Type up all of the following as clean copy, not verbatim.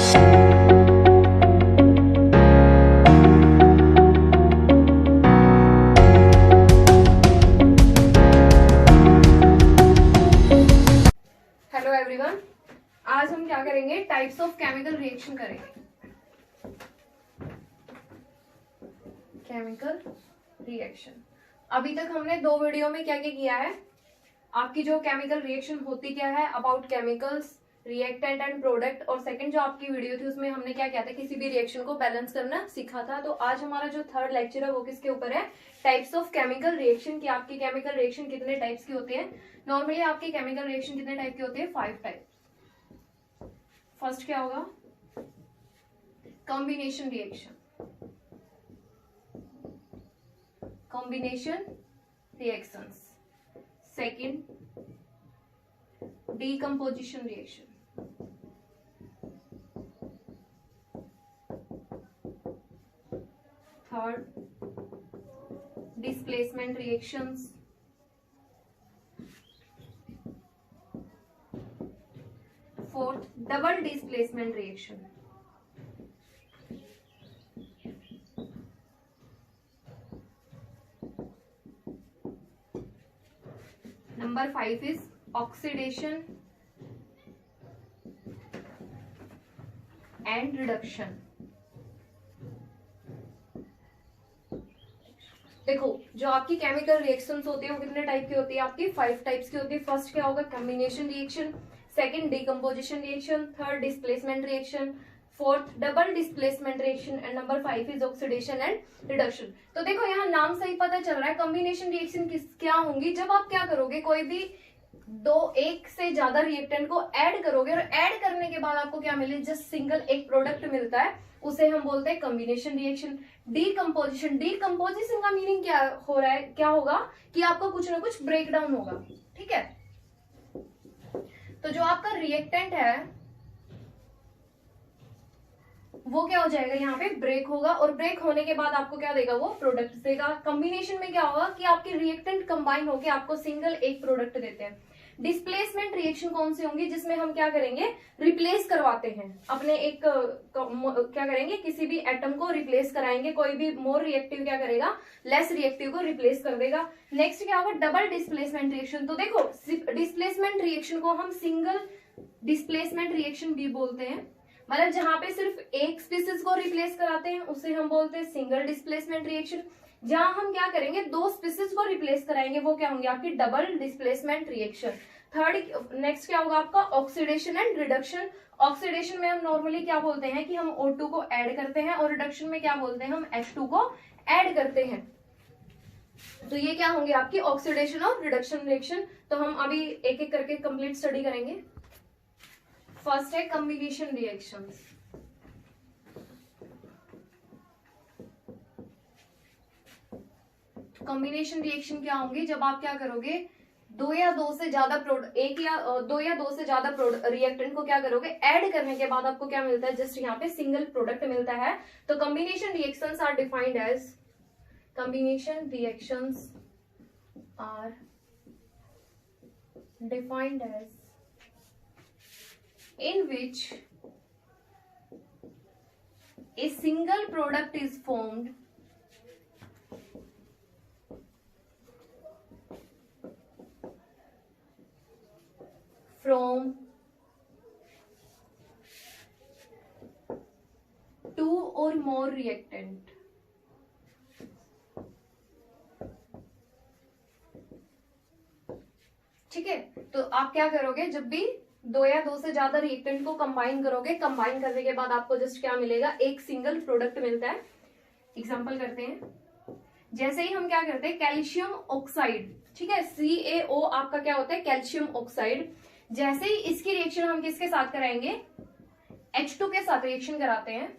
Hello everyone, आज हम क्या करेंगे, टाइप्स ऑफ केमिकल रिएक्शन करेंगे। केमिकल रिएक्शन अभी तक हमने दो वीडियो में क्या क्या किया है, आपकी जो केमिकल रिएक्शन होती क्या है, about chemicals, reactant and product, और सेकंड जो आपकी वीडियो थी उसमें हमने क्या किया था, किसी भी रिएक्शन को बैलेंस करना सीखा था। तो आज हमारा जो थर्ड लेक्चर है वो किसके ऊपर है, टाइप्स ऑफ केमिकल रिएक्शन की। आपकी केमिकल रिएक्शन कितने टाइप्स की होती है? नॉर्मली आपकी केमिकल रिएक्शन कितने टाइप की होती है? 5 टाइप। फर्स्ट क्या होगा? Combination reaction, combination reactions. Second, decomposition reaction. Third, displacement reactions. Fourth, double displacement reaction. Number 5 is oxidation and reduction. देखो, जो आपकी केमिकल रिएक्शंस होती है वो कितने टाइप की होती है? आपकी 5 टाइप्स की होती है। फर्स्ट क्या होगा? Combination reaction. Second, decomposition reaction. Third, displacement reaction. Fourth, double displacement reaction. And number 5 is oxidation and reduction. तो देखो, यहाँ नाम से ही पता चल रहा है कॉम्बिनेशन रिएक्शन क्या होंगी। जब आप क्या करोगे, कोई भी एक से ज्यादा रिएक्टेंट को ऐड करोगे और ऐड करने के बाद आपको क्या मिले, जस्ट सिंगल एक प्रोडक्ट मिलता है, उसे हम बोलते हैं कॉम्बिनेशन रिएक्शन। डीकंपोजिशन, डीकंपोजिशन का मीनिंग क्या हो रहा है, क्या होगा कि आपका कुछ ना कुछ ब्रेक डाउन होगा। ठीक है, तो जो आपका रिएक्टेंट है वो क्या हो जाएगा, यहाँ पे ब्रेक होगा, और ब्रेक होने के बाद आपको क्या देगा, वो प्रोडक्ट देगा। कॉम्बिनेशन में क्या होगा कि आपके रिएक्टेंट कंबाइन होकर आपको सिंगल एक प्रोडक्ट देते हैं। डिस्प्लेसमेंट रिएक्शन कौन सी होंगी, जिसमें हम क्या करेंगे, रिप्लेस करवाते हैं अपने एक क्या करेंगे, किसी भी एटम को रिप्लेस कराएंगे। कोई भी मोर रिएक्टिव क्या करेगा, लेस रिएक्टिव को रिप्लेस कर देगा। नेक्स्ट क्या होगा, डबल डिस्प्लेसमेंट रिएक्शन। तो देखो, डिस्प्लेसमेंट रिएक्शन को हम सिंगल डिस्प्लेसमेंट रिएक्शन भी बोलते हैं, मतलब जहां पे सिर्फ एक स्पीसीज को रिप्लेस कराते हैं उसे हम बोलते हैं सिंगल डिस्प्लेसमेंट रिएक्शन। जहां हम क्या करेंगे, दो स्पीसीज को रिप्लेस कराएंगे, वो क्या होंगे, आपकी double displacement reaction. Third, next क्या होगा आपका, ऑक्सीडेशन एंड रिडक्शन। ऑक्सीडेशन में हम नॉर्मली क्या बोलते हैं कि हम O2 को ऐड करते हैं, और रिडक्शन में क्या बोलते हैं, हम H2 को ऐड करते हैं। तो ये क्या होंगे आपकी ऑक्सीडेशन और रिडक्शन रिएक्शन। तो हम अभी एक एक करके कंप्लीट स्टडी करेंगे। फर्स्ट है कॉम्बिनेशन रिएक्शंस। कॉम्बिनेशन रिएक्शन क्या होंगे, जब आप क्या करोगे, दो या दो से ज्यादा रिएक्टेंट को क्या करोगे, ऐड करने के बाद आपको क्या मिलता है, जस्ट यहाँ पे सिंगल प्रोडक्ट मिलता है। तो combination reactions are defined as, combination reactions are defined as in which a single product is formed from two or more reactant। ठीक है, तो आप क्या करोगे, जब भी दो या दो से ज्यादा रिएक्टेंट को कंबाइन करोगे, कंबाइन करने के बाद आपको जस्ट क्या मिलेगा, एक सिंगल प्रोडक्ट मिलता है। एग्जांपल करते हैं, जैसे ही हम क्या करते हैं, कैल्शियम ऑक्साइड, ठीक है, CaO आपका क्या होता है, कैल्शियम ऑक्साइड। जैसे ही इसकी रिएक्शन हम किसके साथ कराएंगे, H2 के साथ रिएक्शन कराते हैं,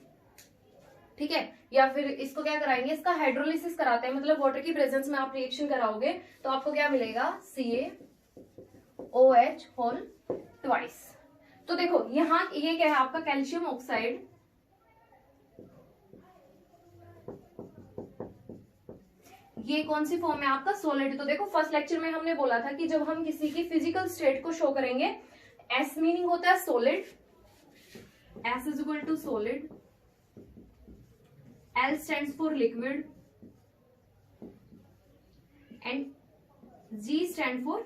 ठीक है, या फिर इसको क्या कराएंगे, इसका हाइड्रोलिसिस कराते हैं, मतलब वाटर की प्रेजेंस में आप रिएक्शन कराओगे तो आपको क्या मिलेगा, CaOH होल ट्वाइस। तो देखो यहां ये क्या है, आपका कैल्शियम ऑक्साइड, ये कौन सी फॉर्म है, आपका सॉलिड। तो देखो फर्स्ट लेक्चर में हमने बोला था कि जब हम किसी की फिजिकल स्टेट को शो करेंगे, एस मीनिंग होता है solid, S is equal to solid, L stands for liquid and G stand for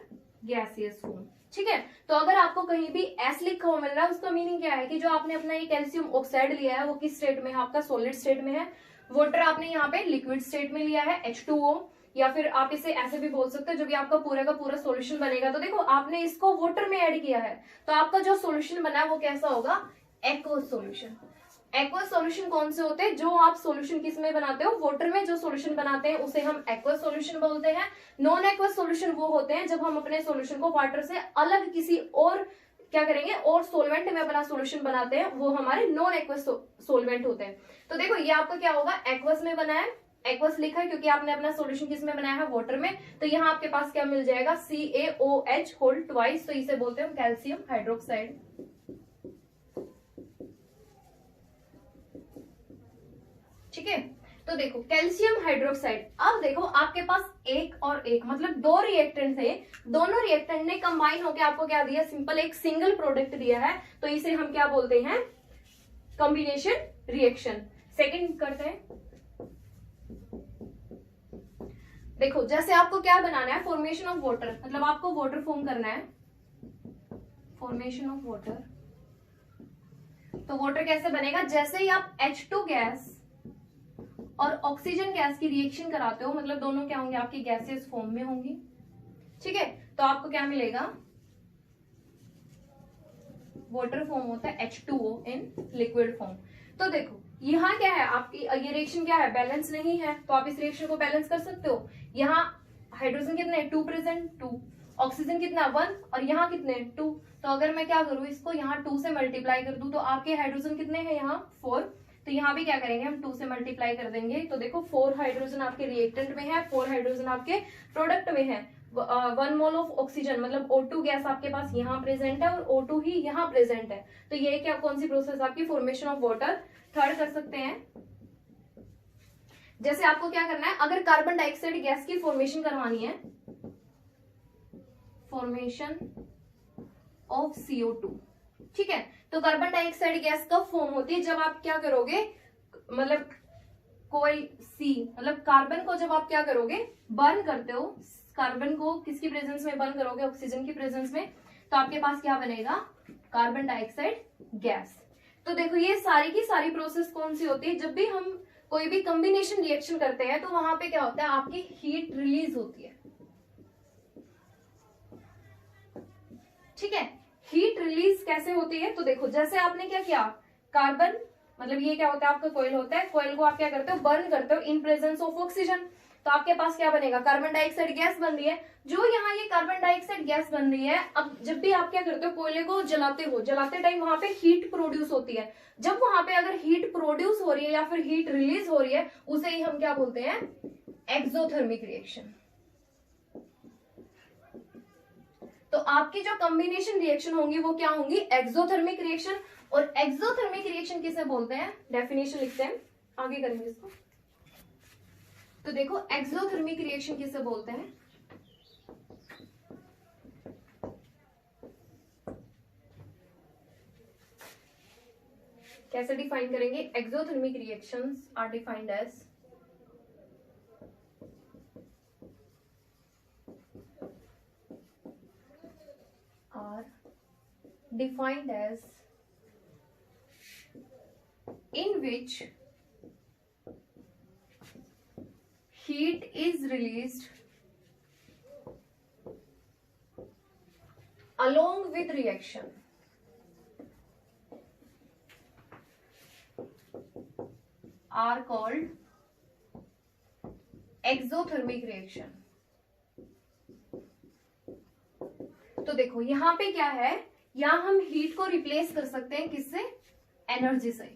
gaseous form। ठीक है, तो अगर आपको कहीं भी S लिखा हुआ मिल रहा है उसका मीनिंग क्या है कि जो आपने अपना ये कैल्शियम ऑक्साइड लिया है वो किस स्टेट में है, आपका सॉलिड स्टेट में है। वाटर आपने यहाँ पे लिक्विड स्टेट में लिया है H2O, या फिर आप इसे ऐसे भी बोल सकते हो जब भी आपका पूरा का पूरा सॉल्यूशन बनेगा तो देखो आपने इसको वाटर में ऐड किया है तो आपका जो सॉल्यूशन बना है वो कैसा होगा, एक्वस सॉल्यूशन। एक्वस सॉल्यूशन कौन से होते हैं, जो आप सॉल्यूशन किस में बनाते हो, वाटर में जो सॉल्यूशन बनाते हैं उसे हम एक्वस सॉल्यूशन बोलते हैं। नॉन एक्वस सॉल्यूशन वो होते हैं जब हम अपने सॉल्यूशन को वाटर से अलग किसी और क्या करेंगे और सॉल्वेंट में अपना सॉल्यूशन बनाते हैं, वो हमारे नॉन एक्वस सॉल्वेंट होते हैं। तो देखो ये आपका क्या होगा, एक्वस में बना है, एक्वस लिखा है क्योंकि आपने अपना सॉल्यूशन किस में बनाया है, वाटर में। तो यहाँ आपके पास क्या मिल जाएगा, CaOH होल ट्वाइस, तो इसे बोलते हैं हम कैल्शियम हाइड्रोक्साइड। ठीक है, तो देखो कैल्शियम हाइड्रोक्साइड, अब देखो आपके पास एक और एक मतलब दो रिएक्टेंट थे, दोनों रिएक्टेंट ने कंबाइन होकर आपको क्या दिया, सिंपल एक सिंगल प्रोडक्ट दिया है, तो इसे हम क्या बोलते हैं, कॉम्बिनेशन रिएक्शन। सेकंड करते हैं, देखो जैसे आपको क्या बनाना है, फॉर्मेशन ऑफ वाटर, मतलब आपको वाटर फॉर्म करना है, फॉर्मेशन ऑफ वाटर। तो वाटर कैसे बनेगा, जैसे ही आप H2 गैस और ऑक्सीजन गैस की रिएक्शन कराते हो, मतलब दोनों क्या होंगे, आपकी गैसेस फॉर्म में होंगी। ठीक है, तो आपको क्या मिलेगा, वाटर फॉर्म होता है H2O इन लिक्विड फॉर्म। तो देखो यहाँ क्या है, आपकी ये रिएक्शन क्या है, बैलेंस नहीं है, तो आप इस रिएक्शन को बैलेंस कर सकते हो। यहाँ हाइड्रोजन कितने, 2 प्रेजेंट, 2, ऑक्सीजन कितना 1, और यहाँ कितने 2। तो अगर मैं क्या करूँ, इसको यहाँ 2 से मल्टीप्लाई कर दूं तो आपके हाइड्रोजन कितने हैं, यहाँ 4, तो यहाँ भी क्या करेंगे हम 2 से मल्टीप्लाई कर देंगे। तो देखो 4 हाइड्रोजन आपके रिएक्टेंट में है, 4 हाइड्रोजन आपके प्रोडक्ट में है। 1 मोल ऑफ ऑक्सीजन मतलब O2 गैस आपके पास यहाँ प्रेजेंट है और O2 ही यहाँ प्रेजेंट है। तो ये क्या, कौन सी प्रोसेस आपकी, फॉर्मेशन ऑफ वाटर। थर्ड कर सकते हैं, जैसे आपको क्या करना है, अगर कार्बन डाइऑक्साइड गैस की फॉर्मेशन करवानी है, फॉर्मेशन ऑफ CO2। ठीक है, तो कार्बन डाइऑक्साइड गैस कब फॉर्म होती है, जब आप क्या करोगे, मतलब कोई सी मतलब कार्बन को जब आप क्या करोगे, बर्न करते हो, कार्बन को किसकी प्रेजेंस में बर्न करोगे, ऑक्सीजन की प्रेजेंस में, तो आपके पास क्या बनेगा, कार्बन डाइऑक्साइड गैस। तो देखो ये सारी की सारी प्रोसेस कौन सी होती है, जब भी हम कोई भी कॉम्बिनेशन रिएक्शन करते हैं तो वहां पे क्या होता है, आपकी हीट रिलीज होती है। ठीक है, हीट रिलीज कैसे होती है, तो देखो जैसे आपने क्या किया, कार्बन मतलब ये क्या होता है, आपका कोयल होता है, कोयल को आप क्या करते हो, बर्न करते हो इन प्रेजेंस ऑफ ऑक्सीजन, तो आपके पास क्या बनेगा, कार्बन डाइऑक्साइड गैस बन रही है। जो यहाँ ये कार्बन डाइऑक्साइड गैस बन रही है, अब जब भी आप क्या करते हो, कोयले को जलाते हो, जलाते टाइम वहां पे हीट प्रोड्यूस होती है। जब वहां पे अगर हीट प्रोड्यूस हो रही है या फिर हीट रिलीज हो रही है, उसे ही हम क्या बोलते हैं, एक्सोथर्मिक रिएक्शन। तो आपकी जो कॉम्बिनेशन रिएक्शन होंगी वो क्या होंगी, एक्सोथर्मिक रिएक्शन। और एक्सोथर्मिक रिएक्शन किसे बोलते हैं, डेफिनेशन लिखते हैं, आगे करेंगे इसको। तो देखो एक्सोथर्मिक रिएक्शन किसे बोलते हैं, कैसे डिफाइन करेंगे, exothermic reactions are defined as in which heat is released along with reaction are called exothermic reaction। तो देखो यहाँ पे क्या है, यहाँ हम हीट को रिप्लेस कर सकते हैं किससे, एनर्जी से,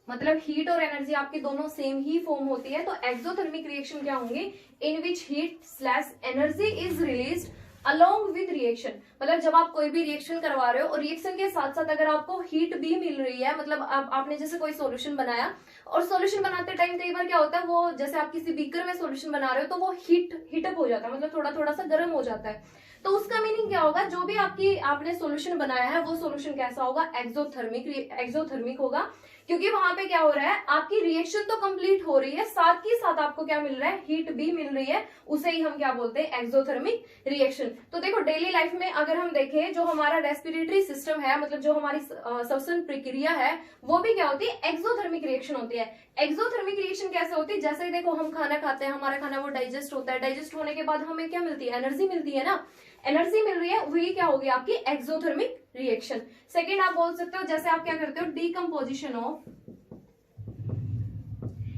मतलब हीट और एनर्जी आपकी दोनों सेम ही फॉर्म होती है। तो एक्सोथर्मिक रिएक्शन क्या होंगे, in which heat slash energy is released along with reaction, मतलब जब आप कोई भी रिएक्शन करवा रहे हो और रिएक्शन के साथ साथ अगर आपको हीट भी मिल रही है, मतलब आपने जैसे कोई सॉल्यूशन बनाया और सॉल्यूशन बनाते टाइम कई बार क्या होता है, वो जैसे आप किसी बीकर में सॉल्यूशन बना रहे हो तो वो हीटअप हो जाता है, मतलब थोड़ा थोड़ा सा गर्म हो जाता है। तो उसका मीनिंग क्या होगा, जो भी आपने सॉल्यूशन बनाया है वो सॉल्यूशन कैसा होगा, एक्सोथर्मिक होगा, क्योंकि वहां पे क्या हो रहा है, आपकी रिएक्शन तो कंप्लीट हो रही है, साथ ही साथ आपको क्या मिल रहा है, हीट भी मिल रही है, उसे ही हम क्या बोलते हैं, एक्सोथर्मिक रिएक्शन। तो देखो डेली लाइफ में अगर हम देखें, जो हमारा रेस्पिरेटरी सिस्टम है, मतलब जो हमारी श्वसन प्रक्रिया है, वो भी क्या होती है, एक्सोथर्मिक रिएक्शन होती है। एक्सोथर्मिक रिएक्शन कैसे होती है, जैसे देखो हम खाना खाते हैं, हमारा खाना वो डाइजेस्ट होता है, डाइजेस्ट होने के बाद हमें क्या मिलती है, एनर्जी मिलती है ना, एनर्जी मिल रही है, वही क्या होगी आपकी एक्सोथर्मिक रिएक्शन। सेकेंड आप बोल सकते हो, जैसे आप क्या करते हो, डीकम्पोजिशन ऑफ,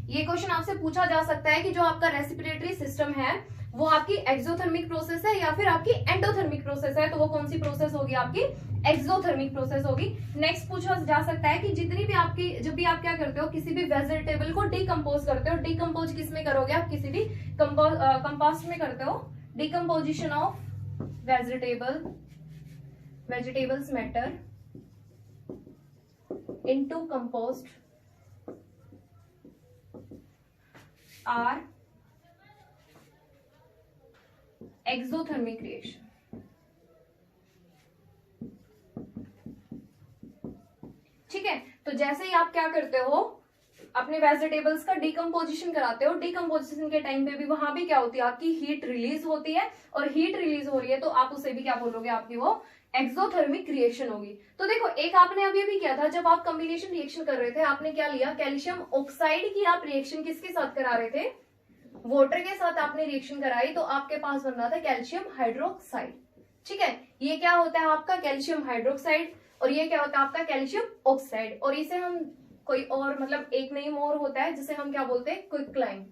ये क्वेश्चन आपसे पूछा जा सकता है कि जो आपका रेस्पिरेटरी सिस्टम है वो आपकी एक्सोथर्मिक प्रोसेस है या फिर आपकी एंडोथर्मिक प्रोसेस है, तो वो कौन सी प्रोसेस होगी, आपकी एक्सोथर्मिक प्रोसेस होगी। नेक्स्ट पूछा जा सकता है कि जितनी भी आपकी, जब भी आप क्या करते हो, किसी भी वेजिटेबल को डिकम्पोज करते हो, डिकम्पोज किस में करोगे आप, किसी भी कंपोस्ट में करते हो, decomposition of vegetables matter into compost are exothermic reaction. ठीक है, तो जैसे ही आप क्या करते हो, अपने वेजिटेबल्स का डिकम्पोजिशन कराते हो, डिकम्पोजिशन के टाइम पे भी वहां भी क्या होती है, आपकी हीट रिलीज होती है, और हीट रिलीज हो रही है तो आप उसे भी क्या बोलोगे, आपकी वो एक्सोथर्मिक रिएक्शन होगी। तो देखो एक आपने अभी भी किया था, जब आप कॉम्बिनेशन रिएक्शन कर रहे थे, आपने क्या लिया, कैल्शियम ऑक्साइड की आप रिएक्शन किसके साथ करा रहे थे, वाटर के साथ आपने रिएक्शन कराई, तो आपके पास बन रहा था कैल्शियम हाइड्रोक्साइड। ठीक है, ये क्या होता है आपका कैल्शियम हाइड्रोक्साइड, और ये क्या होता है आपका कैल्शियम ऑक्साइड, और इसे हम कोई और मतलब एक नेम और होता है जिसे हम क्या बोलते हैं, क्विकलाइम।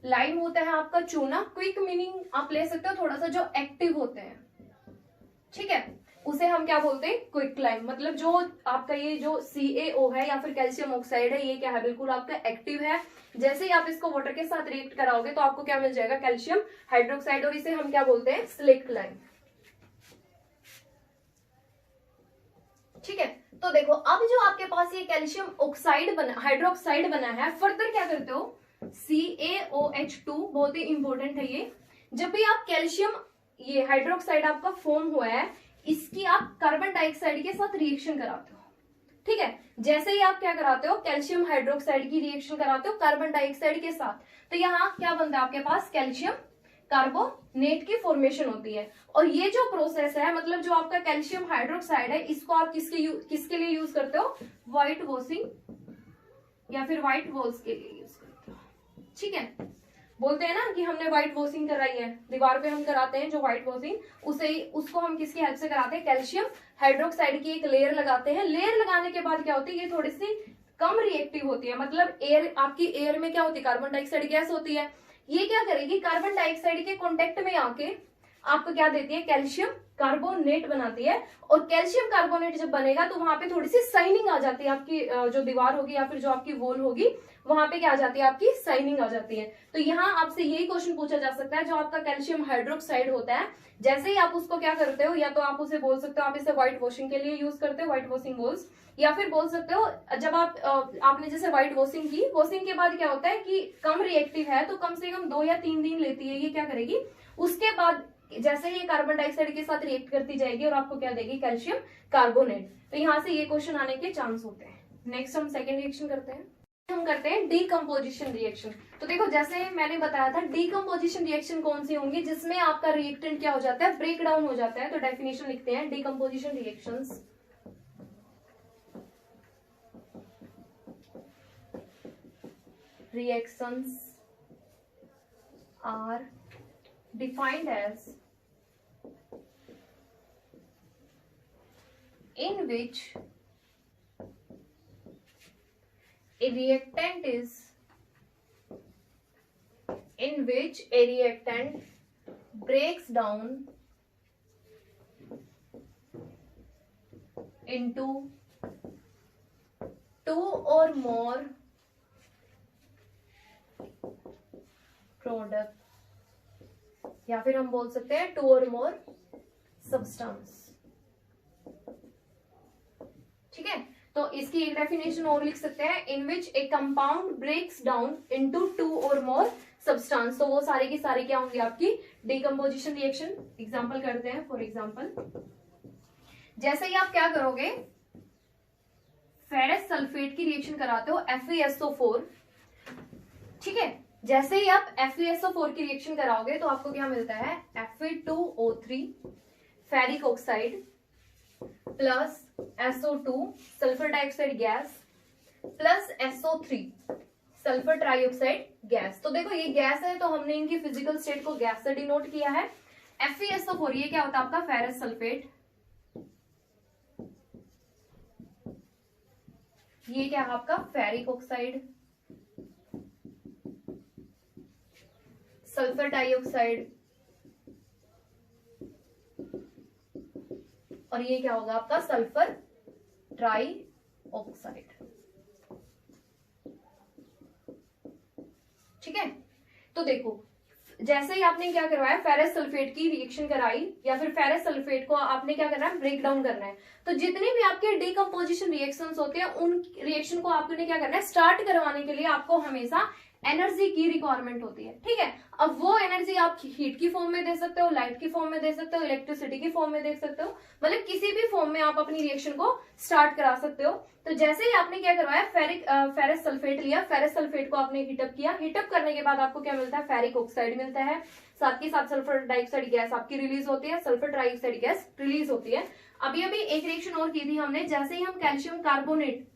लाइम होता है आपका चूना, क्विक मीनिंग आप ले सकते हो थोड़ा सा जो एक्टिव होते हैं, ठीक है, उसे हम क्या बोलते हैं, क्विकलाइम। मतलब जो आपका ये जो CaO है या फिर कैल्शियम ऑक्साइड है, ये क्या है, बिल्कुल आपका एक्टिव है। जैसे ही आप इसको वाटर के साथ रिएक्ट कराओगे तो आपको क्या मिल जाएगा, कैल्शियम हाइड्रोक्साइड, और इसे हम क्या बोलते हैं, स्लेक्ट लाइम। ठीक है, तो देखो अब जो आपके पास ये कैल्शियम ऑक्साइड बना, हाइड्रोक्साइड बना है, फर्दर क्या करते हो, CaOH2, बहुत ही इंपॉर्टेंट है ये। जब भी आप कैल्शियम, ये हाइड्रोक्साइड आपका फॉर्म हुआ है, इसकी आप कार्बन डाइऑक्साइड के साथ रिएक्शन कराते हो। ठीक है, जैसे ही आप क्या कराते हो, कैल्शियम हाइड्रोक्साइड की रिएक्शन कराते हो कार्बन डाइऑक्साइड के साथ, तो यहाँ क्या बनता है आपके पास, कैल्शियम कार्बोनेट की फॉर्मेशन होती है। और ये जो प्रोसेस है, मतलब जो आपका कैल्शियम हाइड्रोक्साइड है, इसको आप किसके लिए यूज करते हो, व्हाइट वॉशिंग या फिर व्हाइट वॉल्स के लिए यूज करते हो। ठीक है, बोलते हैं ना कि हमने व्हाइट वॉशिंग कराई है, दीवार पे हम कराते हैं जो व्हाइट वॉशिंग, उसको हम किसकी हेल्प से कराते हैं, कैल्शियम हाइड्रोक्साइड की एक लेयर लगाते हैं। लेयर लगाने के बाद क्या होती है, ये थोड़ी सी कम रिएक्टिव होती है, मतलब एयर, आपकी एयर में क्या होती है, कार्बन डाइऑक्साइड गैस होती है, ये क्या करेगी, कार्बन डाइऑक्साइड के कांटेक्ट में आके आपको क्या देती है, कैल्शियम कार्बोनेट बनाती है। और कैल्शियम कार्बोनेट जब बनेगा तो वहां पे थोड़ी सी शाइनिंग आ जाती है, आपकी जो दीवार होगी या फिर जो आपकी वॉल होगी, वहां पे क्या आ जाती है, आपकी शाइनिंग आ जाती है। तो यहाँ आपसे यही क्वेश्चन पूछा जा सकता है, जो आपका कैल्शियम हाइड्रोक्साइड होता है, जैसे ही आप उसको क्या करते हो, या तो आप उसे बोल सकते हो आप इसे व्हाइट वॉशिंग के लिए यूज करते हो, व्हाइट वॉशिंग बॉल्स, या फिर बोल सकते हो जब आपने जैसे व्हाइट वॉशिंग की, वॉशिंग के बाद क्या होता है कि कम रिएक्टिव है तो कम से कम 2 या 3 दिन लेती है, ये क्या करेगी, उसके बाद जैसे ये कार्बन डाइऑक्साइड के साथ रिएक्ट करती जाएगी और आपको क्या देगी, कैल्शियम कार्बोनेट। तो यहाँ से ये क्वेश्चन आने के चांस होते हैं। नेक्स्ट हम सेकेंड रिएक्शन करते हैं, हम करते हैं डीकम्पोजिशन रिएक्शन। तो देखो जैसे मैंने बताया था, डीकम्पोजिशन रिएक्शन कौन सी होंगी, जिसमें आपका रिएक्टेंट क्या हो जाता है, ब्रेक डाउन हो जाता है। तो डेफिनेशन लिखते हैं, decomposition reactions are defined as in which a reactant breaks down into 2 or more product, या फिर हम बोल सकते हैं 2 or more सब्सटेंस। ठीक है, तो इसकी एक डेफिनेशन और लिख सकते हैं, in which a compound breaks down into 2 or more substance, तो वो सारे की सारी क्या होंगी आपकी डिकम्पोजिशन रिएक्शन। एग्जांपल करते हैं। फॉर एग्जांपल जैसे ही आप क्या करोगे, फेरस सल्फेट की रिएक्शन कराते हो FeSO4, ठीक है, जैसे ही आप FeSO4 की रिएक्शन कराओगे तो आपको क्या मिलता है, Fe2O3 ferric oxide plus SO2 sulphur dioxide gas plus SO3 sulphur trioxide gas. तो देखो ये गैस है तो हमने इनकी फिजिकल स्टेट को गैस से डिनोट किया है। FeSO4 ये क्या होता है आपका फेरस सल्फेट, ये क्या है आपका फेरिक ऑक्साइड, सल्फर डाइऑक्साइड, और ये क्या होगा आपका सल्फर ट्राई ऑक्साइड। ठीक है, तो देखो जैसे ही आपने क्या करवाया, फेरस सल्फेट की रिएक्शन कराई या फिर फेरस सल्फेट को आपने क्या करना है, ब्रेक डाउन करना है। तो जितने भी आपके डिकम्पोजिशन रिएक्शंस होते हैं उन रिएक्शन को आपने क्या करना है, स्टार्ट करवाने के लिए आपको हमेशा एनर्जी की रिक्वायरमेंट होती है। ठीक है, अब वो एनर्जी आप हीट की फॉर्म में दे सकते हो, लाइट की फॉर्म में दे सकते हो, इलेक्ट्रिसिटी की फॉर्म में दे सकते हो, मतलब किसी भी फॉर्म में आप अपनी रिएक्शन को स्टार्ट करा सकते हो। तो जैसे ही आपने क्या करवाया, फेरस सल्फेट लिया, फेरस सल्फेट को आपने हीटअप किया, हीटअप करने के बाद आपको क्या मिलता है, फेरिक ऑक्साइड मिलता है, साथ के साथ सल्फर डाइऑक्साइड गैस आपकी रिलीज होती है, सल्फर ट्राइऑक्साइड गैस रिलीज होती है। अभी अभी एक रिएक्शन और की थी हमने, जैसे ही हम कैल्शियम कार्बोनेट,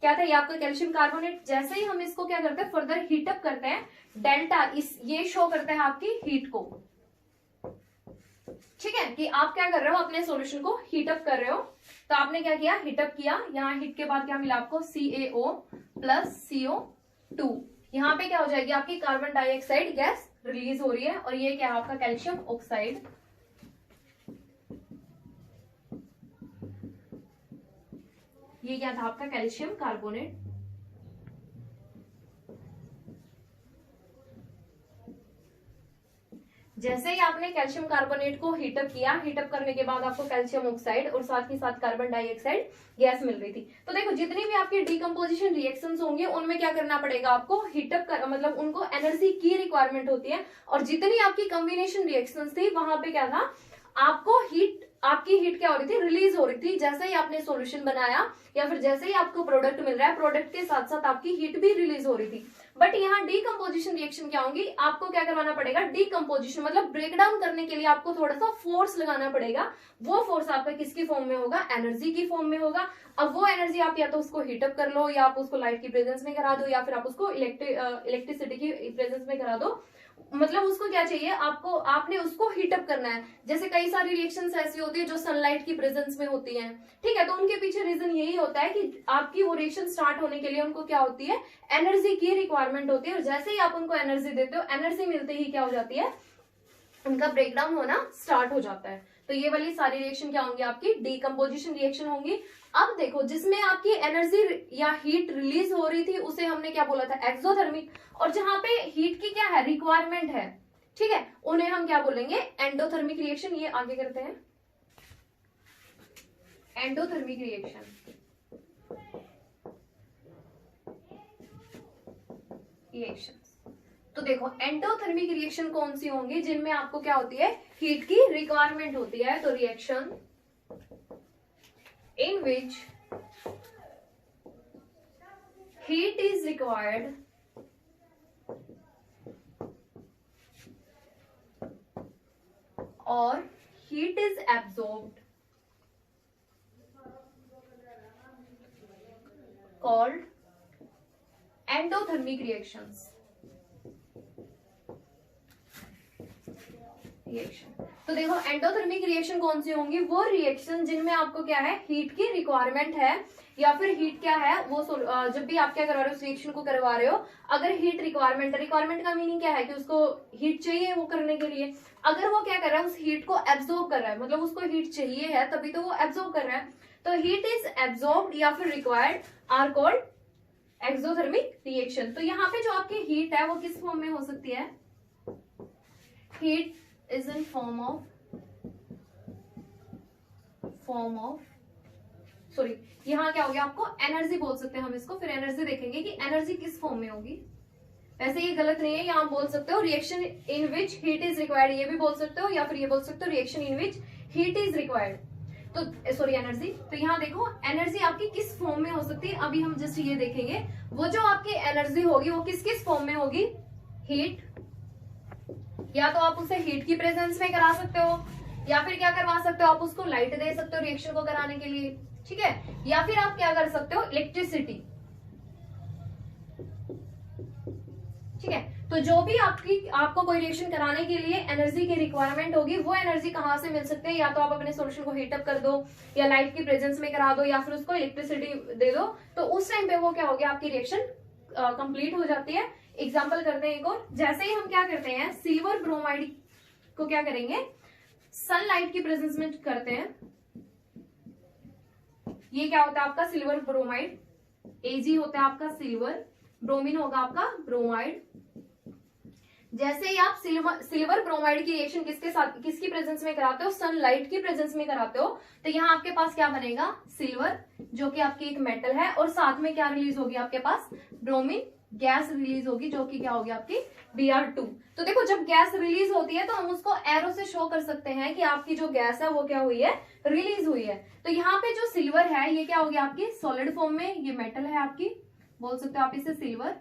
क्या था ये आपका कैल्शियम कार्बोनेट, जैसे ही हम इसको क्या करते हैं, फर्दर हीटअप करते हैं, डेल्टा इस ये शो करते हैं आपकी हीट को। ठीक है, कि आप क्या कर रहे हो, अपने सॉल्यूशन को हीटअप कर रहे हो। तो आपने क्या किया, हीटअप किया, यहाँ हीट के बाद क्या मिला आपको, CaO प्लस CO2, यहाँ पे क्या हो जाएगी आपकी कार्बन डाइऑक्साइड गैस रिलीज हो रही है, और ये क्या है आपका कैल्शियम ऑक्साइड, ये क्या था आपका कैल्शियम कार्बोनेट। जैसे ही आपने कैल्शियम कार्बोनेट को हीटअप किया, हीटअप करने के बाद आपको कैल्शियम ऑक्साइड और साथ ही साथ कार्बन डाइऑक्साइड गैस मिल रही थी। तो देखो जितनी भी आपकी डिकम्पोजिशन रिएक्शंस होंगे उनमें क्या करना पड़ेगा आपको, हीटअप कर, मतलब उनको एनर्जी की रिक्वायरमेंट होती है। और जितनी आपकी कॉम्बिनेशन रिएक्शंस थी वहां पे क्या था, आपको हीट, आपकी हीट क्या हो रही थी, रिलीज हो रही थी। जैसे ही आपने सॉल्यूशन बनाया या फिर जैसे ही आपको प्रोडक्ट मिल रहा है, प्रोडक्ट के साथ साथ आपकी हीट भी रिलीज हो रही थी। बट यहाँ डीकम्पोजिशन रिएक्शन क्या होंगी, आपको क्या करवाना पड़ेगा, डीकम्पोजिशन मतलब ब्रेक डाउन करने के लिए आपको थोड़ा सा फोर्स लगाना पड़ेगा। वो फोर्स आपका किसकी फॉर्म में होगा, एनर्जी की फॉर्म में होगा। अब वो एनर्जी आप या तो उसको हीटअप कर लो, या आप उसको लाइट की प्रेजेंस में करा दो, या फिर आप उसको इलेक्ट्रिसिटी की प्रेजेंस में करा दो। मतलब उसको क्या चाहिए आपको, आपने उसको हीटअप करना है। जैसे कई सारी रिएक्शंस ऐसी होती है जो सनलाइट की प्रेजेंस में होती हैं, ठीक है, तो उनके पीछे रीजन यही होता है कि आपकी वो रिएक्शन स्टार्ट होने के लिए उनको क्या होती है, एनर्जी की रिक्वायरमेंट होती है। और जैसे ही आप उनको एनर्जी देते हो, एनर्जी मिलते ही क्या हो जाती है, उनका ब्रेकडाउन होना स्टार्ट हो जाता है। तो ये वाली सारी रिएक्शन क्या होंगी, आपकी डीकम्पोजिशन रिएक्शन होंगी। अब देखो जिसमें आपकी एनर्जी या हीट रिलीज हो रही थी उसे हमने क्या बोला था, एक्सोथर्मिक। और जहां पे हीट की क्या है, रिक्वायरमेंट है, ठीक है, उन्हें हम क्या बोलेंगे, एंडोथर्मिक रिएक्शन। ये आगे करते हैं, एंडोथर्मिक रिएक्शन। तो देखो एंडोथर्मिक रिएक्शन कौन सी होंगी, जिनमें आपको क्या होती है, हीट की रिक्वायरमेंट होती है। तो reaction in which heat is required or heat is absorbed called endothermic reactions. तो देखो एंडोथर्मिक रिएक्शन कौन सी होंगी, वो रिएक्शन जिनमें आपको क्या है, हीट की रिक्वायरमेंट है, या फिर हीट क्या है वो जब भी आप क्या करवा रहे हो, उस रिएक्शन को करवा रहे हो, अगर हीट रिक्वायरमेंट, रिक्वायरमेंट का मीनिंग क्या है कि उसको हीट चाहिए वो करने के लिए। अगर वो क्या कर रहा है, उस हीट को एब्जॉर्ब कर रहा है, मतलब उसको हीट चाहिए है तभी तो वो एब्जॉर्ब कर रहा है। तो हीट इज एब्जॉर्ब्ड या फिर required are called exothermic reaction. तो यहाँ पे जो आपकी हीट है वो किस फॉर्म में हो सकती है, heat is in form of sorry, यहाँ क्या हो गया, आपको एनर्जी बोल सकते हैं हम इसको, फिर एनर्जी देखेंगे कि एनर्जी किस फॉर्म में होगी। वैसे ये गलत नहीं है, यहाँ बोल सकते हो reaction in which heat is required, ये भी बोल सकते हो, या फिर ये बोल सकते हो reaction in which heat is required. तो सॉरी एनर्जी। तो यहाँ देखो एनर्जी आपकी किस फॉर्म में हो सकती है, अभी हम जस्ट ये देखेंगे। वो जो आपकी एनर्जी होगी वो किस किस फॉर्म में होगी, हीट, या तो आप उसे हीट की प्रेजेंस में करा सकते हो, या फिर क्या करवा सकते हो आप उसको लाइट दे सकते हो रिएक्शन को कराने के लिए, ठीक है, या फिर आप क्या कर सकते हो इलेक्ट्रिसिटी, ठीक है। तो जो भी आपको कोई रिएक्शन कराने के लिए एनर्जी की रिक्वायरमेंट होगी, वो एनर्जी कहाँ से मिल सकते हैं, या तो आप अपने सॉल्यूशन को हीट अप कर दो, या लाइट की प्रेजेंस में करा दो, या फिर उसको इलेक्ट्रिसिटी दे दो। तो उस टाइम पे वो क्या हो गया, आपकी रिएक्शन कंप्लीट हो जाती है। एग्जाम्पल करते हैं एक और। जैसे ही हम क्या करते हैं, सिल्वर ब्रोमाइड को क्या करेंगे, सनलाइट की प्रेजेंस में करते हैं। ये क्या होता है आपका सिल्वर ब्रोमाइड, Ag होता है आपका सिल्वर, ब्रोमीन होगा आपका ब्रोमाइड। जैसे ही आप सिल्वर ब्रोमाइड की रिएक्शन किसके साथ, किसकी प्रेजेंस में कराते हो, सनलाइट की प्रेजेंस में कराते हो, तो यहाँ आपके पास क्या बनेगा, सिल्वर, जो कि आपकी एक मेटल है, और साथ में क्या रिलीज होगी आपके पास, ब्रोमीन गैस रिलीज होगी, जो कि क्या होगी आपकी Br2। तो देखो जब गैस रिलीज होती है तो हम उसको एरो से शो कर सकते हैं कि आपकी जो गैस है वो क्या हुई है, रिलीज हुई है। तो यहाँ पे जो सिल्वर है ये क्या होगी आपकी सॉलिड फॉर्म में, ये मेटल है आपकी, बोल सकते हो आप इसे सिल्वर,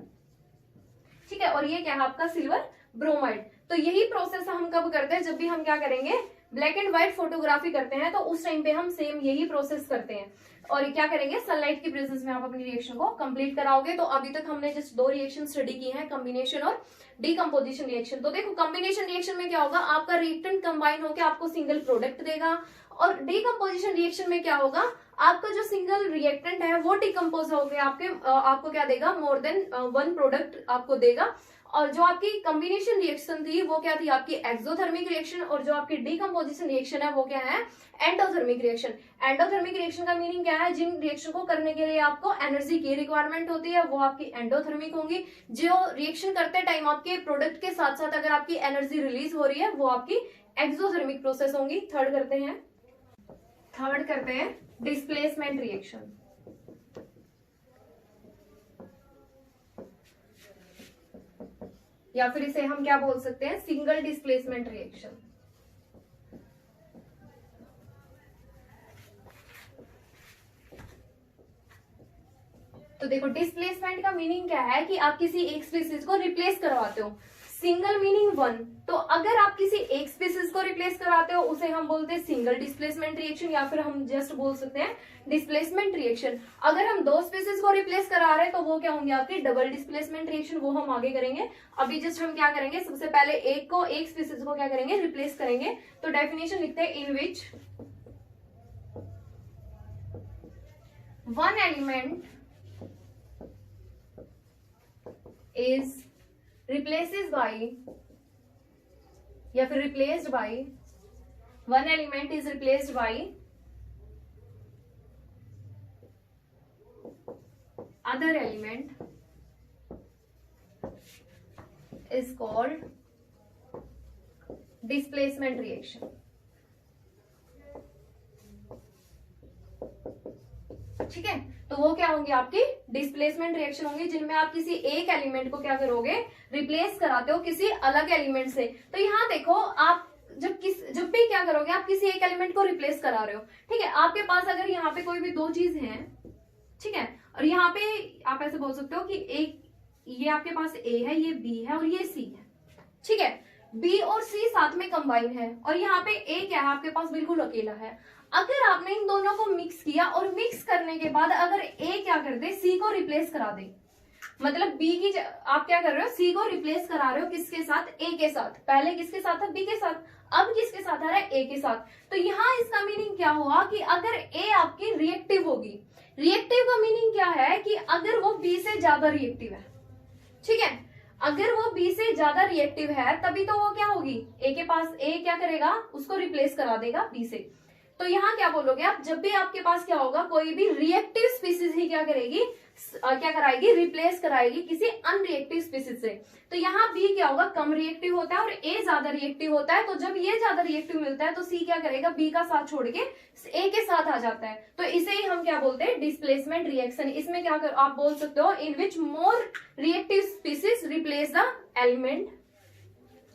ठीक है, और ये क्या है आपका सिल्वर ब्रोमाइड। तो यही प्रोसेस हम कब करते हैं, जब भी हम क्या करेंगे ब्लैक एंड व्हाइट फोटोग्राफी करते हैं, तो उस टाइम पे हम सेम यही प्रोसेस करते हैं। और क्या करेंगे, सनलाइट की प्रेजेंस में आप अपनी रिएक्शन को कंप्लीट कराओगे। तो अभी तक हमने जस्ट 2 रिएक्शन स्टडी की हैं, कॉम्बिनेशन और डीकंपोजिशन रिएक्शन। तो देखो कॉम्बिनेशन रिएक्शन में क्या होगा, आपका रिएक्टेंट कंबाइन होकर आपको सिंगल प्रोडक्ट देगा, और डीकंपोजिशन रिएक्शन में क्या होगा, आपका जो सिंगल रिएक्टेंट है वो डिकम्पोज होकर आपको क्या देगा, मोर देन 1 प्रोडक्ट आपको देगा। और जो आपकी कॉम्बिनेशन रिएक्शन थी वो क्या थी आपकी एक्सोथर्मिक रिएक्शन, और जो आपकी डीकंपोजिशन रिएक्शन है वो क्या है, एंडोथर्मिक रिएक्शन। एंडोथर्मिक रिएक्शन का मीनिंग क्या है, जिन रिएक्शन को करने के लिए आपको एनर्जी की रिक्वायरमेंट होती है वो आपकी एंडोथर्मिक होंगी। जो रिएक्शन करते टाइम आपके प्रोडक्ट के साथ साथ अगर आपकी एनर्जी रिलीज हो रही है वो आपकी एक्सोथर्मिक प्रोसेस होंगी। थर्ड करते हैं डिस्प्लेसमेंट रिएक्शन। या फिर इसे हम क्या बोल सकते हैं, सिंगल डिस्प्लेसमेंट रिएक्शन। तो देखो डिस्प्लेसमेंट का मीनिंग क्या है कि आप किसी एक स्पीसीज को रिप्लेस करवाते हो। सिंगल मीनिंग 1, तो अगर आप किसी एक स्पीसीज को रिप्लेस कराते हो उसे हम बोलते हैं सिंगल डिस्प्लेसमेंट रिएक्शन, या फिर हम जस्ट बोल सकते हैं डिस्प्लेसमेंट रिएक्शन। अगर हम 2 स्पीसीज को रिप्लेस करा रहे हैं तो वो क्या होंगे आपके डबल डिस्प्लेसमेंट रिएक्शन, वो हम आगे करेंगे। अभी जस्ट हम क्या करेंगे, सबसे पहले एक स्पीसीज को क्या करेंगे, रिप्लेस करेंगे। तो डेफिनेशन लिखते हैं, in which 1 element is replaces by, या फिर replaced by, 1 element is replaced by other element is called displacement reaction। ठीक है, तो वो क्या होंगे आपकी डिस्प्लेसमेंट रिएक्शन होंगी, जिनमें आप किसी एक एलिमेंट को क्या करोगे, रिप्लेस कराते हो किसी अलग एलिमेंट से। तो यहाँ देखो आप जब भी क्या करोगे, आप किसी एक एलिमेंट को रिप्लेस करा रहे हो, ठीक है। आपके पास अगर यहाँ पे कोई भी 2 चीज हैं, ठीक है, और यहाँ पे आप ऐसे बोल सकते हो कि एक ये आपके पास A है, ये B है और ये C है, ठीक है। B और C साथ में कंबाइन है, और यहाँ पे A क्या है आपके पास बिल्कुल अकेला है। अगर आपने इन दोनों को मिक्स किया और मिक्स करने के बाद अगर A क्या कर दे, C को रिप्लेस करा दे, मतलब B की आप क्या कर रहे हो, C को रिप्लेस करा रहे हो किसके साथ, A के साथ। पहले किसके साथ था, B के साथ, अब किसके साथ आ रहा है, A के साथ। तो यहाँ इसका मीनिंग क्या हुआ कि अगर A आपकी रिएक्टिव होगी, रिएक्टिव का मीनिंग क्या है कि अगर वो B से ज्यादा रिएक्टिव है, ठीक है, अगर वो B से ज्यादा रिएक्टिव है तभी तो वो क्या होगी, A के पास, A क्या करेगा, उसको रिप्लेस करा देगा B से। तो यहाँ क्या बोलोगे आप, जब भी आपके पास क्या होगा, कोई भी रिएक्टिव स्पीसीज ही क्या करेगी, क्या कराएगी, रिप्लेस कराएगी किसी अनरिएक्टिव स्पीसीज से। तो यहाँ बी क्या होगा, कम रिएक्टिव होता है और ए ज्यादा रिएक्टिव होता है। तो जब ये ज्यादा रिएक्टिव मिलता है तो सी क्या करेगा, बी का साथ छोड़ के ए के साथ आ जाता है। तो इसे ही हम क्या बोलते हैं, डिस्प्लेसमेंट रिएक्शन। इसमें क्या आप बोल सकते हो, in which more reactive species replace the element.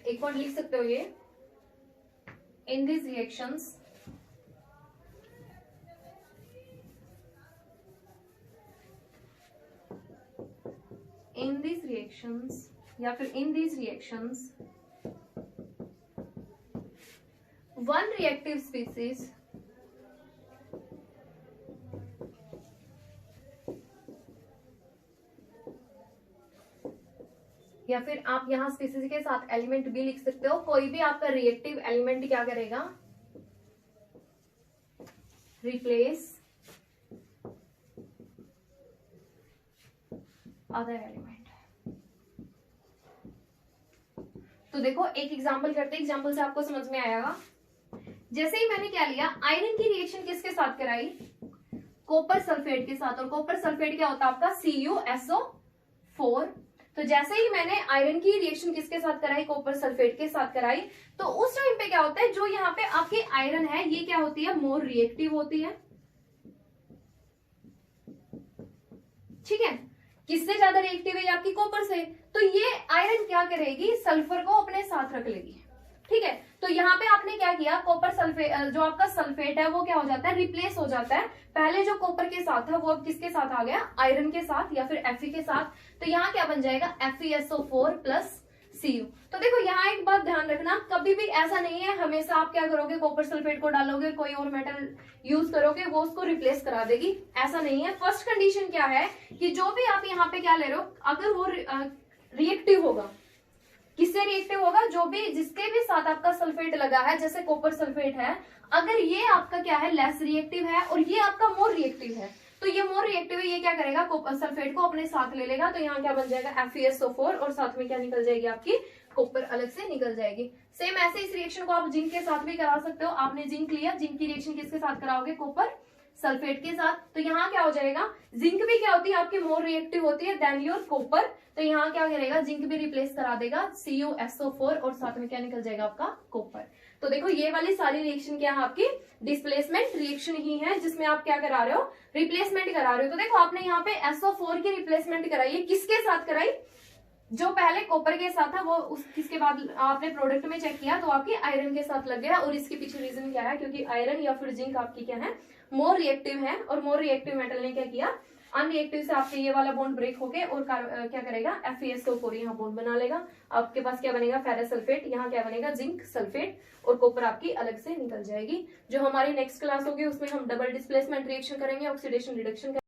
एक और लिख सकते हो ये, in this reactions in these reactions या फिर in these reactions one reactive species या फिर आप यहां स्पीसीज के साथ एलिमेंट भी लिख सकते हो। कोई भी आपका रिएक्टिव एलिमेंट क्या करेगा, रिप्लेस अदर एलिमेंट। तो देखो एक एग्जांपल करते हैं, एग्जांपल से आपको समझ में आएगा। जैसे ही मैंने क्या लिया, आयरन की रिएक्शन किसके साथ कराई, कॉपर सल्फेट के साथ। और कॉपर सल्फेट क्या होता है आपका, CuSO4। तो जैसे ही मैंने आयरन की रिएक्शन किसके साथ कराई, कॉपर सल्फेट के साथ कराई, तो उस टाइम पे क्या होता है, जो यहाँ पे आपकी आयरन है ये क्या होती है, मोर रिएक्टिव होती है। ठीक है, किससे ज्यादा रिएक्टिव है, आपकी कॉपर से। तो ये आयरन क्या करेगी, सल्फर को अपने साथ रख लेगी। ठीक है, तो यहाँ पे आपने क्या किया, कॉपर सल्फेट, जो आपका सल्फेट है वो क्या हो जाता है, रिप्लेस हो जाता है। पहले जो कॉपर के साथ था वो अब किसके साथ आ गया, आयरन के साथ या फिर Fe के साथ। तो यहाँ क्या बन जाएगा, FeSO4 प्लस Cu। तो देखो यहाँ एक बात ध्यान रखना, कभी भी ऐसा नहीं है हमेशा आप क्या करोगे, कॉपर सल्फेट को डालोगे, कोई और मेटल यूज करोगे वो उसको रिप्लेस करा देगी, ऐसा नहीं है। फर्स्ट कंडीशन क्या है कि जो भी आप यहाँ पे क्या ले रहे हो, अगर वो रिएक्टिव होगा, किससे रिएक्टिव होगा, जो भी जिसके भी साथ आपका सल्फेट लगा है, जैसे कॉपर सल्फेट है, अगर ये आपका क्या है, लेस रिएक्टिव है और ये आपका मोर रिएक्टिव है, तो ये मोर रिएक्टिव है, ये क्या करेगा, कॉपर सल्फेट को अपने साथ ले लेगा। तो यहाँ क्या बन जाएगा, FeSO4 और साथ में क्या निकल जाएगी, आपकी कॉपर अलग से निकल जाएगी। सेम ऐसे इस रिएक्शन को आप जिंक के साथ भी करा सकते हो। आपने जिंक लिया, जिंक की रिएक्शन किसके साथ कराओगे, कॉपर सल्फेट के साथ। तो यहाँ क्या हो जाएगा, जिंक भी क्या होती है आपकी, मोर रिएक्टिव होती है देन योर कॉपर। तो यहाँ क्या करेगा, जिंक भी रिप्लेस करा देगा, CuSO4 और साथ में क्या निकल जाएगा, आपका कॉपर। तो देखो ये वाली सारी रिएक्शन क्या है, आपकी डिस्प्लेसमेंट रिएक्शन ही है, जिसमें आप क्या करा रहे हो, रिप्लेसमेंट करा रहे हो। तो देखो आपने यहाँ पे SO4 की रिप्लेसमेंट कराई है, किसके साथ कराई, जो पहले कॉपर के साथ था वो किसके बाद आपने प्रोडक्ट में चेक किया तो आपकी आयरन के साथ लग गया। और इसके पीछे रीजन क्या है, क्योंकि आयरन या फिर जिंक आपकी क्या है, मोर रिएक्टिव है, और मोर रिएक्टिव मेटल ने क्या किया, अनरिएक्टिव से आपके ये वाला बॉन्ड ब्रेक होके और क्या करेगा, FeSO4 यहाँ बॉन्ड बना लेगा। आपके पास क्या बनेगा, फेरस सल्फेट, यहाँ क्या बनेगा, जिंक सल्फेट, और कॉपर आपकी अलग से निकल जाएगी। जो हमारी नेक्स्ट क्लास होगी उसमें हम डबल डिस्प्लेसमेंट रिएक्शन करेंगे, ऑक्सीडेशन रिडक्शन